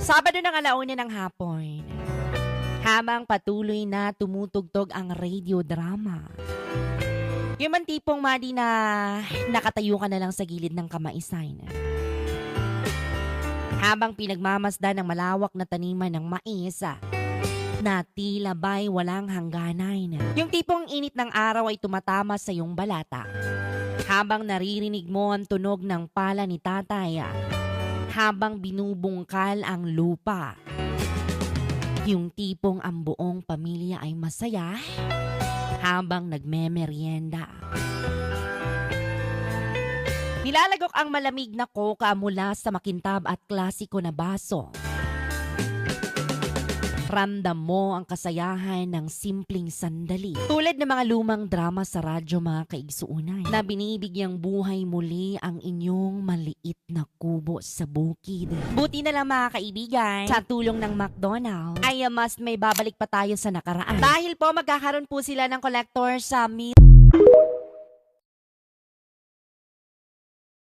Sabado ng 1:00 ng hapon, habang patuloy na tumutugtog ang radio drama. Yung man tipong madi na nakatayo ka na lang sa gilid ng kamaisan. Habang pinagmamasdan ng malawak na taniman ng mais na tila ba'y walang hangganan. Yung tipong init ng araw ay tumatama sa iyong balata. Habang naririnig mo ang tunog ng pala ni tatay. Habang binubungkal ang lupa. Yung tipong ang buong pamilya ay masaya habang nagmemeryenda. Nilalagok ang malamig na coca mula sa makintab at klasiko na baso. Ramdam mo ang kasayahan ng simpleng sandali. Tulad ng mga lumang drama sa radyo mga kaigsuunan na binibigyang buhay muli ang inyong maliit na kubo sa bukid. Buti na lang mga kaibigan, sa tulong ng McDonald's ay mas may babalik pa tayo sa nakaraan. Dahil po magkakaroon po sila ng collector sa